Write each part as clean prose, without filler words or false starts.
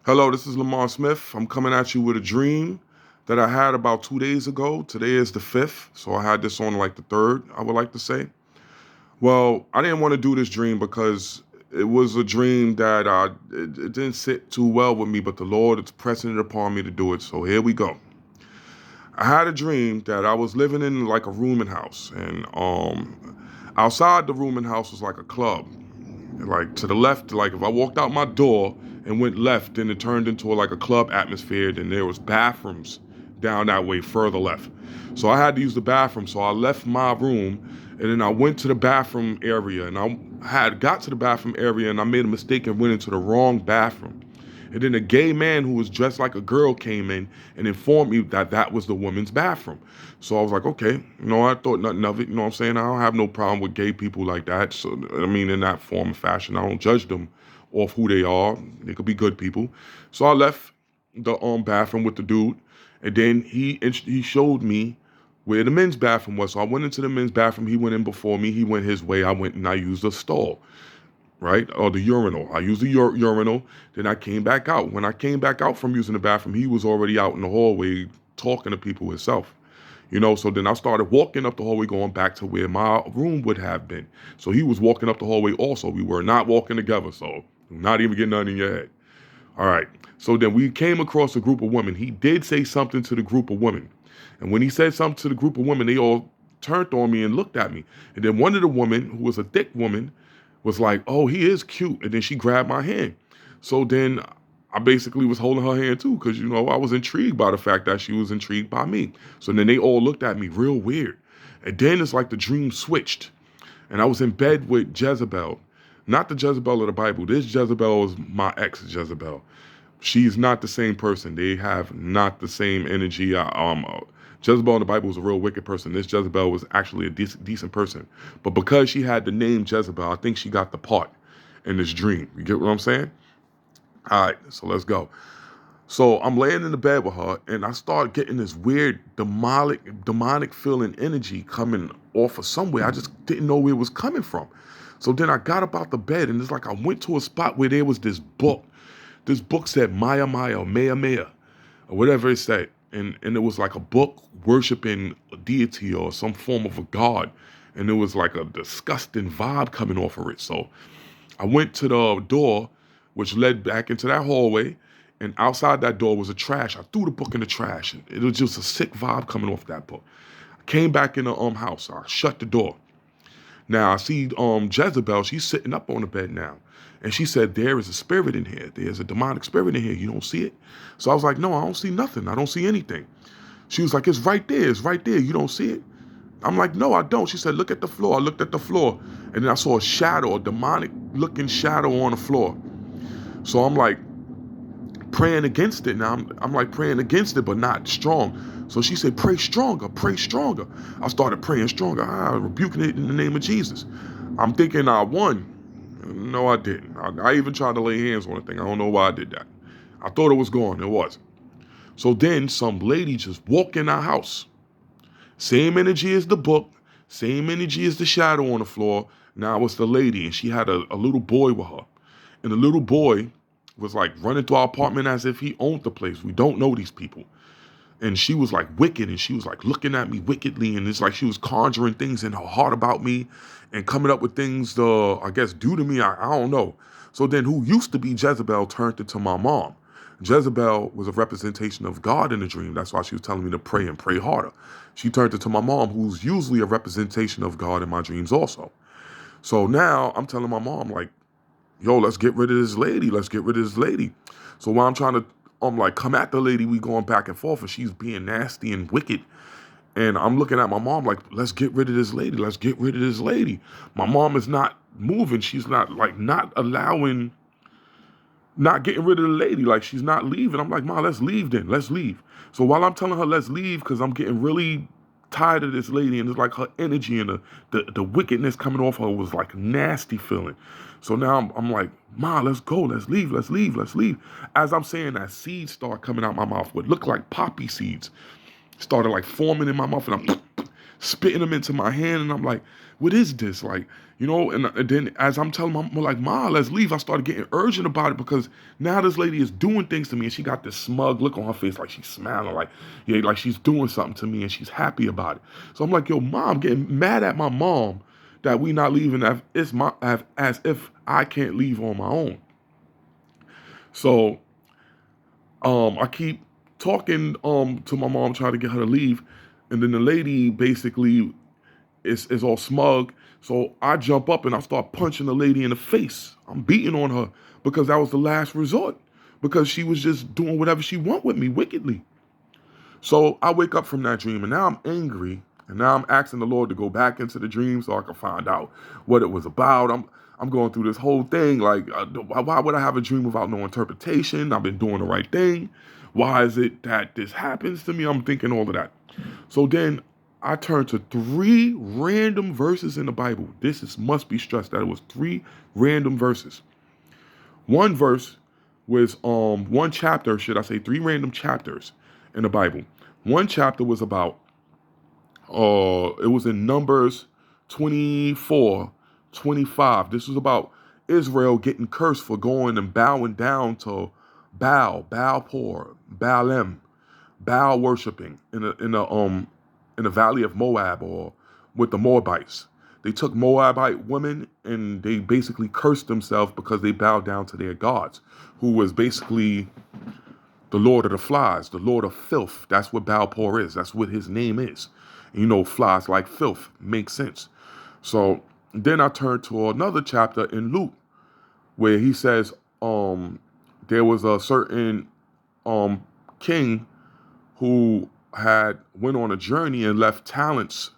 Hello, this is Lamar Smith. I'm coming at you with a dream that I had about 2 days ago. Today is the 5th, so I had this on like the 3rd, I would like to say. Well, I didn't want to do this dream because it was a dream that it didn't sit too well with me, but the Lord is pressing it upon me to do it. So here we go. I had a dream that I was living in like a rooming house, and outside the rooming house was like a club. Like to the left, like if I walked out my door and went left, then it turned into like a club atmosphere. Then there was bathrooms down that way further left. So I had to use the bathroom. So I left my room and then I went to the bathroom area and I had got to the bathroom area and I made a mistake and went into the wrong bathroom. And then a gay man who was dressed like a girl came in and informed me that that was the woman's bathroom. So I was like, okay, I thought nothing of it. You know what I'm saying? I don't have no problem with gay people like that. So, I mean, in that form of fashion, I don't judge them off who they are. They could be good people. So I left the bathroom with the dude. And then he showed me where the men's bathroom was. So I went into the men's bathroom. He went in before me. He went his way. I went and I used a stall, right? Or the urinal. I used the urinal. Then I came back out. When I came back out from using the bathroom, he was already out in the hallway talking to people himself. So then I started walking up the hallway going back to where my room would have been. So he was walking up the hallway also. We were not walking together. So not even getting nothing in your head. All right. So then we came across a group of women. He did say something to the group of women. And when he said something to the group of women, they all turned on me and looked at me. And then one of the women, who was a thick woman, was like, oh, he is cute. And then she grabbed my hand. So then I basically was holding her hand too, because, I was intrigued by the fact that she was intrigued by me. So then they all looked at me real weird. And then it's like the dream switched. And I was in bed with Jezebel. Not the Jezebel of the Bible. This Jezebel is my ex Jezebel. She's not the same person. They have not the same energy. Jezebel in the Bible was a real wicked person. This Jezebel was actually a decent person. But because she had the name Jezebel, I think she got the part in this dream. You get what I'm saying? All right, so let's go. So I'm laying in the bed with her, and I start getting this weird demonic feeling energy coming off of somewhere. I just didn't know where it was coming from. So then I got up out the bed, and it's like I went to a spot where there was this book. This book said Maya Maya, or Maya Maya, or whatever it said. And it was like a book worshiping a deity or some form of a god. And it was like a disgusting vibe coming off of it. So I went to the door, which led back into that hallway. And outside that door was a trash. I threw the book in the trash. It was just a sick vibe coming off that book. I came back in the house. I shut the door. Now I see Jezebel, she's sitting up on the bed now. And she said, there is a spirit in here. There's a demonic spirit in here. You don't see it? So I was like, no, I don't see nothing. I don't see anything. She was like, it's right there. It's right there. You don't see it? I'm like, no, I don't. She said, look at the floor. I looked at the floor. And then I saw a shadow, a demonic looking shadow on the floor. So I'm like praying against it. Now I'm like praying against it, but not strong. So she said, pray stronger, pray stronger. I started praying stronger. Rebuking it in the name of Jesus. I'm thinking I won. No, I didn't. I even tried to lay hands on the thing. I don't know why I did that. I thought it was gone. It wasn't. So then some lady just walked in our house. Same energy as the book. Same energy as the shadow on the floor. Now it's the lady, and she had a little boy with her. And the little boy was like running through our apartment as if he owned the place. We don't know these people. And she was like wicked, and she was like looking at me wickedly, and it's like she was conjuring things in her heart about me and coming up with things to, I guess, do to me. I don't know. So then who used to be Jezebel turned into my mom. Jezebel was a representation of God in the dream. That's why she was telling me to pray and pray harder. She turned into my mom, who's usually a representation of God in my dreams also. So now I'm telling my mom, like, yo, let's get rid of this lady. Let's get rid of this lady. So while I'm trying to like come at the lady, we going back and forth, and she's being nasty and wicked. And I'm looking at my mom like, let's get rid of this lady. Let's get rid of this lady. My mom is not moving. She's not not getting rid of the lady. Like, she's not leaving. I'm like, Ma, let's leave then. Let's leave. So while I'm telling her, let's leave, because I'm getting really tired of this lady, and it's like her energy and the wickedness coming off her was like nasty feeling. So now I'm like, Ma, let's go. Let's leave. Let's leave. Let's leave. As I'm saying that, seeds start coming out my mouth. What looked like poppy seeds started like forming in my mouth, and I'm spitting them into my hand, and I'm like, what is this? Like, and then as I'm telling my mom, like, Ma, let's leave, I started getting urgent about it because now this lady is doing things to me, and she got this smug look on her face, like she's smiling, like, yeah, like she's doing something to me, and she's happy about it. So I'm like, yo, Mom, getting mad at my mom that we not leaving as if I can't leave on my own. So I keep talking to my mom, trying to get her to leave, and then the lady basically is all smug. So I jump up and I start punching the lady in the face. I'm beating on her because that was the last resort, because she was just doing whatever she want with me wickedly. So I wake up from that dream, and now I'm angry, and now I'm asking the Lord to go back into the dream so I can find out what it was about. I'm going through this whole thing like, why would I have a dream without no interpretation? I've been doing the right thing. Why is it that this happens to me? I'm thinking all of that. So then I turned to 3 random verses in the Bible. Must be stressed that it was 3 random verses. One verse was one chapter, should I say 3 random chapters in the Bible. One chapter was about it was in Numbers 24:25. This was about Israel getting cursed for going and bowing down to Baal-por, Baalim, Baal worshiping in the valley of Moab, or with the Moabites. They took Moabite women and they basically cursed themselves because they bowed down to their gods, who was basically the Lord of the Flies, the Lord of Filth. That's what Baal-por is. That's what his name is. Flies like filth. Makes sense. So then I turned to another chapter in Luke where he says there was a certain king who had went on a journey and left talents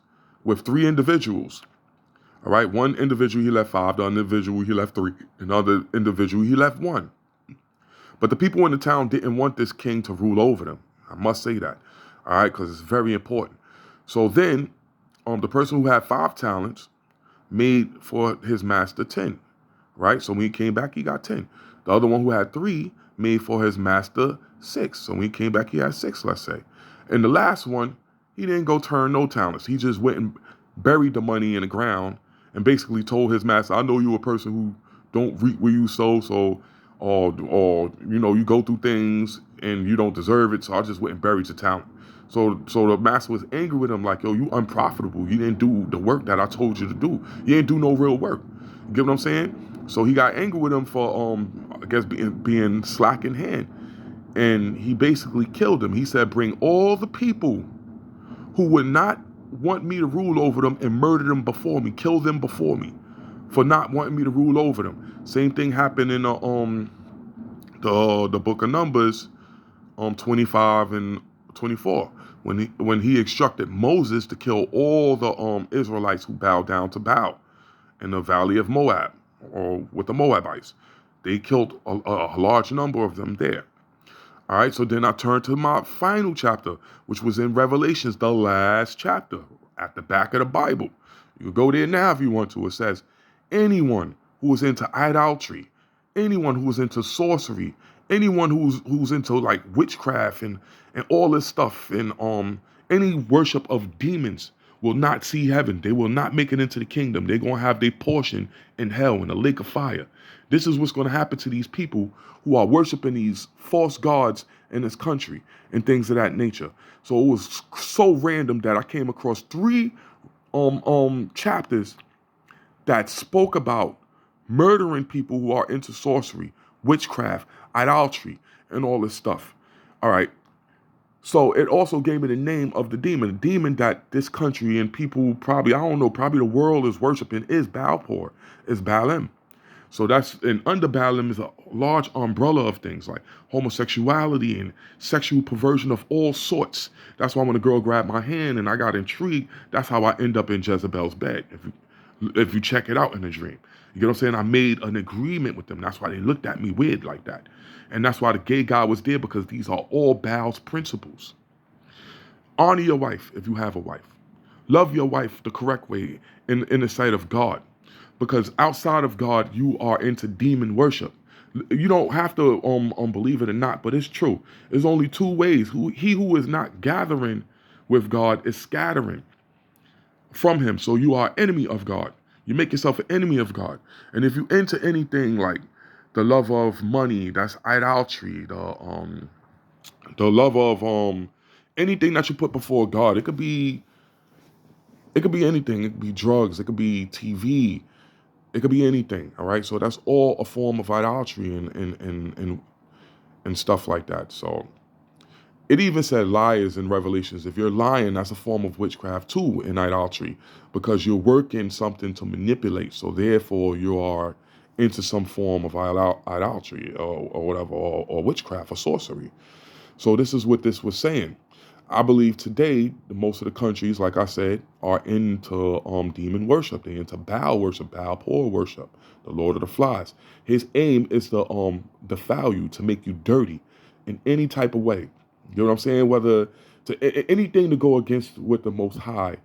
with 3 individuals. All right, one individual he left 5, the other individual he left 3, another individual he left 1. But the people in the town didn't want this king to rule over them. I must say that, all right, because it's very important. So then the person who had 5 talents made for his master 10, right? So when he came back, he got 10. The other one who had 3 made for his master 6. So when he came back, he had 6, let's say. And the last one, he didn't go turn no talents. He just went and buried the money in the ground and basically told his master, I know you a person who don't reap where you sow, or you go through things and you don't deserve it, so I just went and buried your talent. So the master was angry with him, like, yo, you unprofitable. You didn't do the work that I told you to do. You didn't do no real work. You get what I'm saying? So he got angry with him for I guess being slack in hand. And he basically killed him. He said, bring all the people who would not want me to rule over them and murder them before me, kill them before me, for not wanting me to rule over them. Same thing happened in the book of Numbers, 25 and 24, when he instructed Moses to kill all the Israelites who bowed down to Baal in the valley of Moab, or with the Moabites. They killed a large number of them there. All right, so then I turned to my final chapter, which was in Revelations, the last chapter, at the back of the Bible. You can go there now if you want to. It says, anyone who is into idolatry, anyone who is into sorcery, anyone who's into like witchcraft and all this stuff, and any worship of demons will not see heaven. They will not make it into the kingdom. They're going to have their portion in hell, in the lake of fire. This is what's going to happen to these people who are worshiping these false gods in this country and things of that nature. So it was so random that I came across 3 chapters that spoke about murdering people who are into sorcery, witchcraft, idolatry, and all this stuff. All right. So it also gave me the name of the demon that this country and people probably the world is worshiping is Baal-por, is Baalim. So and under Baalim is a large umbrella of things like homosexuality and sexual perversion of all sorts. That's why when a girl grabbed my hand and I got intrigued, that's how I end up in Jezebel's bed. If you check it out in a dream. You get what I'm saying? I made an agreement with them. That's why they looked at me weird like that. And that's why the gay guy was there, because these are all Baal's principles. Honor your wife if you have a wife. Love your wife the correct way in the sight of God. Because outside of God, you are into demon worship. You don't have to believe it or not, but it's true. There's only 2 ways. He who is not gathering with God is scattering. from him. So you are enemy of God. You make yourself an enemy of God. And if you enter anything like the love of money, that's idolatry. The love of anything that you put before God. It could be anything. It could be drugs. It could be TV. It could be anything. All right. So that's all a form of idolatry and stuff like that. So it even said liars in Revelations. If you're lying, that's a form of witchcraft too in idolatry, because you're working something to manipulate. So therefore, you are into some form of idolatry or whatever, or witchcraft or sorcery. So this is what this was saying. I believe today, most of the countries, like I said, are into demon worship. They're into Baal worship, Baal poor worship, the Lord of the Flies. His aim is to defile you, to make you dirty in any type of way. You know what I'm saying? Whether anything to go against what the Most High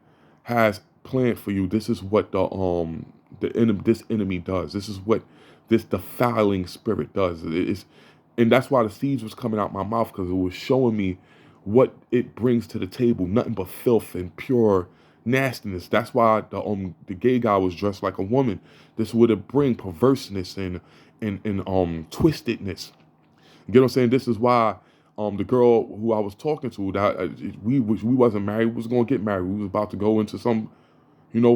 has planned for you. This is what this enemy does. This is what this defiling spirit does. And that's why the seeds was coming out my mouth, because it was showing me what it brings to the table. Nothing but filth and pure nastiness. That's why the gay guy was dressed like a woman. This would have bring perverseness and twistedness. You get what I'm saying? This is why the girl who I was talking to, that we wasn't married, we was gonna get married. We was about to go into some,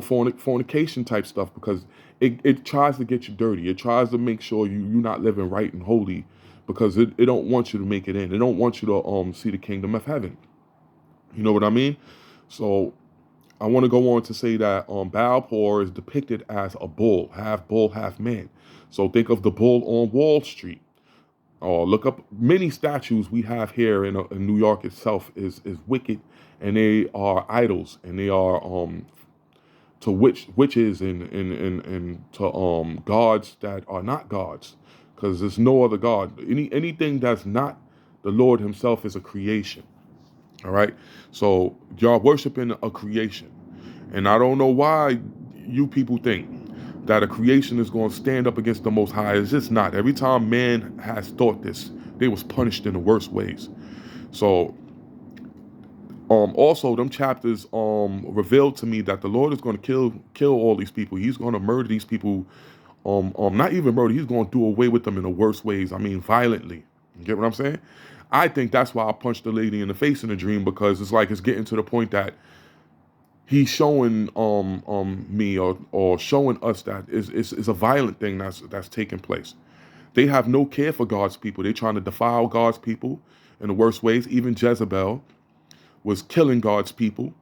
fornication type stuff, because it tries to get you dirty. It tries to make sure you're not living right and holy, because it don't want you to make it in. It don't want you to see the kingdom of heaven. You know what I mean? So I want to go on to say that Baal Peor is depicted as a bull, half man. So think of the bull on Wall Street. Or look up many statues we have here in New York itself is wicked, and they are idols, and they are to witches and to gods that are not gods, because there's no other god. Anything that's not the Lord Himself is a creation. All right, so y'all worshiping a creation, and I don't know why you people think that a creation is going to stand up against the Most High. It's just not. Every time man has thought this, they was punished in the worst ways. So also them chapters revealed to me that the Lord is going to kill all these people. He's going to murder these people. Not even murder. He's going to do away with them in the worst ways. I mean, violently. You get what I'm saying? I think that's why I punched the lady in the face in the dream, because it's like it's getting to the point that he's showing me or showing us that it's a violent thing that's taking place. They have no care for God's people. They're trying to defile God's people in the worst ways. Even Jezebel was killing God's people.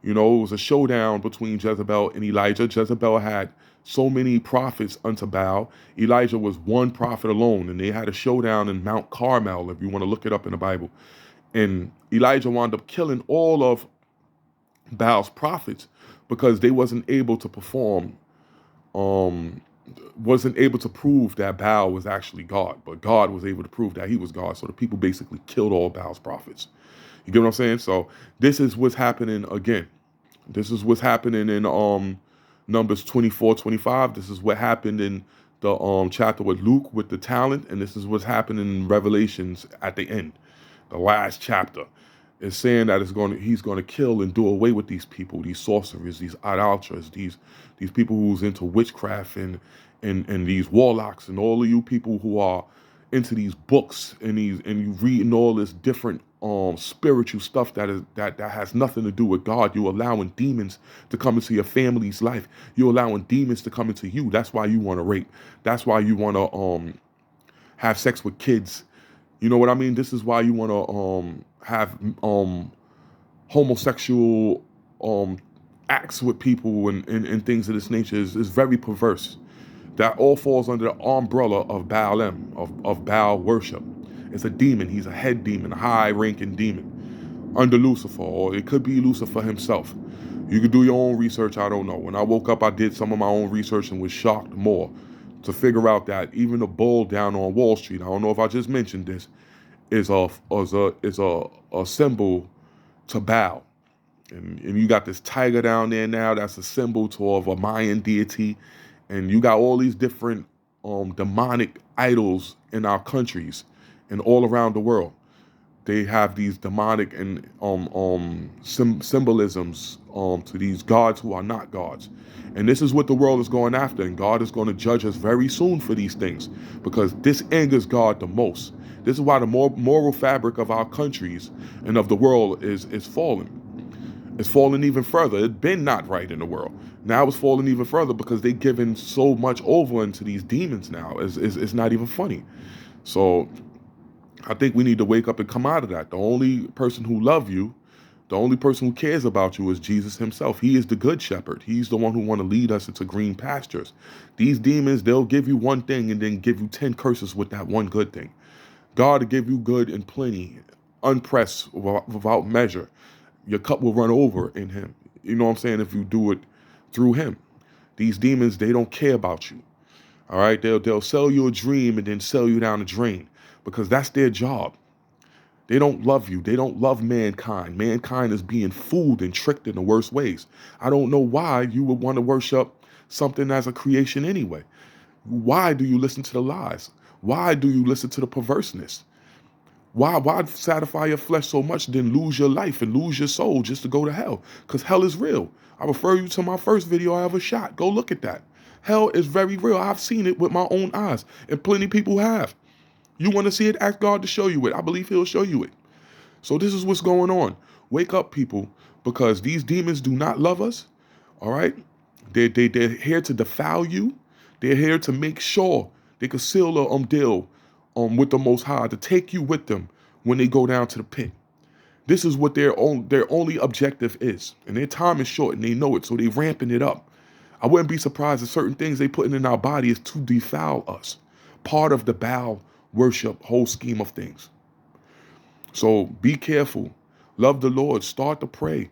It was a showdown between Jezebel and Elijah. Jezebel had so many prophets unto Baal. Elijah was one prophet alone, and they had a showdown in Mount Carmel, if you want to look it up in the Bible. And Elijah wound up killing all of Baal's prophets, because they wasn't able to perform, wasn't able to prove that Baal was actually God, but God was able to prove that he was God. So the people basically killed all Baal's prophets. You get what I'm saying? So this is what's happening again. This is what's happening in Numbers 24-25. This is what happened in the chapter with Luke with the talent, and this is what's happening in Revelations at the end, the last chapter. Is saying that he's going to kill and do away with these people, these sorcerers, these idolaters, these people who's into witchcraft and these warlocks, and all of you people who are into these books and you reading all this different spiritual stuff that has nothing to do with God. You're allowing demons to come into your family's life. You're allowing demons to come into you. That's why you want to rape. That's why you want to have sex with kids. You know what I mean? This is why you want to have homosexual acts with people and things of this nature. Is very perverse. That all falls under the umbrella of Baalim, of Baal worship. It's a demon. He's a head demon, a high-ranking demon under Lucifer, or it could be Lucifer himself. You could do your own research. I don't know. When I woke up, I did some of my own research and was shocked more to figure out that even the bull down on Wall Street, I don't know if I just mentioned this, is a symbol to Baal. And you got this tiger down there now that's a symbol of a Mayan deity. And you got all these different demonic idols in our countries and all around the world. They have these demonic and symbolisms to these gods who are not gods. And this is what the world is going after, and God is going to judge us very soon for these things, because this angers God the most. This is why the moral fabric of our countries and of the world is falling. It's falling even further. It's been not right in the world. Now it's falling even further because they're giving so much over into these demons now. It's not even funny. So I think we need to wake up and come out of that. The only person who loves you, the only person who cares about you is Jesus himself. He is the good shepherd. He's the one who want to lead us into green pastures. These demons, they'll give you one thing and then give you 10 curses with that one good thing. God will give you good and plenty, unpressed, without measure. Your cup will run over in him. You know what I'm saying? If you do it through him. These demons, they don't care about you. All right? They'll sell you a dream and then sell you down the drain, because that's their job. They don't love you. They don't love mankind. Mankind is being fooled and tricked in the worst ways. I don't know why you would want to worship something as a creation anyway. Why do you listen to the lies? Why do you listen to the perverseness? Why satisfy your flesh so much, then lose your life and lose your soul just to go to hell? Because hell is real. I refer you to my first video I ever shot. Go look at that. Hell is very real. I've seen it with my own eyes, and plenty of people have. You want to see it? Ask God to show you it. I believe he'll show you it. So this is what's going on. Wake up, people, because these demons do not love us. All right? They're here to defile you. They're here to make sure they can seal a deal with the Most High, to take you with them when they go down to the pit. This is what their only objective is. And their time is short and they know it, so they ramping it up. I wouldn't be surprised if certain things they putting in our body is to defile us. Part of the Baal worship whole scheme of things. So be careful. Love the Lord. Start to pray.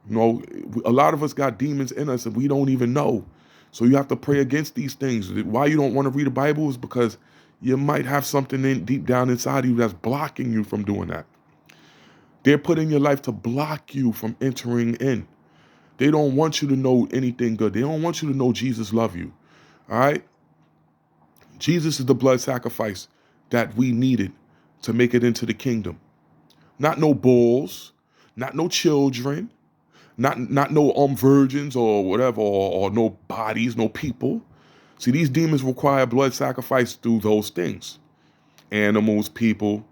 You know, a lot of us got demons in us and we don't even know. So you have to pray against these things. Why you don't want to read the Bible is because you might have something deep down inside of you that's blocking you from doing that. They're putting your life to block you from entering in. They don't want you to know anything good. They don't want you to know Jesus loves you. All right? Jesus is the blood sacrifice that we needed to make it into the kingdom. Not no bulls, not no children, not no virgins or whatever, or no bodies, no people. See, these demons require blood sacrifice through those things. Animals, people.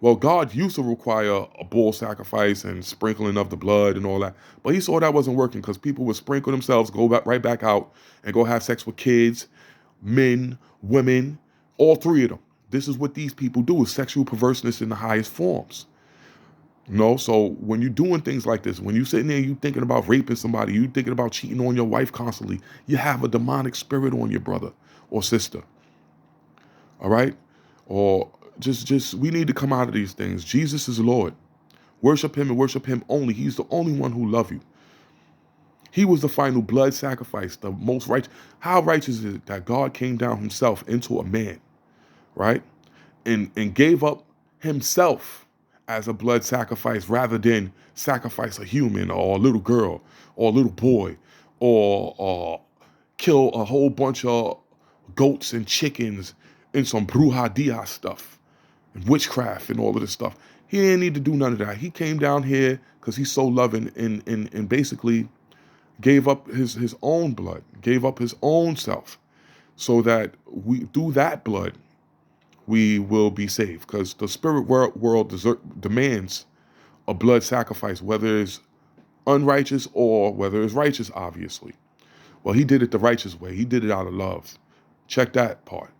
Well, God used to require a bull sacrifice and sprinkling of the blood and all that. But he saw that wasn't working, because people would sprinkle themselves, go right back out and go have sex with kids, men, women, all three of them. This is what these people do, is sexual perverseness in the highest forms. You know, so when you're doing things like this, when you're sitting there, you thinking about raping somebody, you thinking about cheating on your wife constantly, you have a demonic spirit on your brother or sister. All right? Or just we need to come out of these things. Jesus is Lord. Worship him and worship him only. He's the only one who loves you. He was the final blood sacrifice, the most righteous. How righteous is it that God came down himself into a man, right? And gave up himself as a blood sacrifice rather than sacrifice a human or a little girl or a little boy or kill a whole bunch of goats and chickens and some brujeria stuff and witchcraft and all of this stuff. He didn't need to do none of that. He came down here because he's so loving and basically gave up his own blood, gave up his own self, so that we, through that blood, we will be saved. Because the spirit world demands a blood sacrifice, whether it's unrighteous or whether it's righteous, obviously. Well, he did it the righteous way. He did it out of love. Check that part.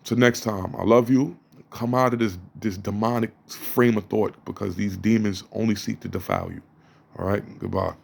Till next time, I love you. Come out of this demonic frame of thought, because these demons only seek to defile you. All right? Goodbye.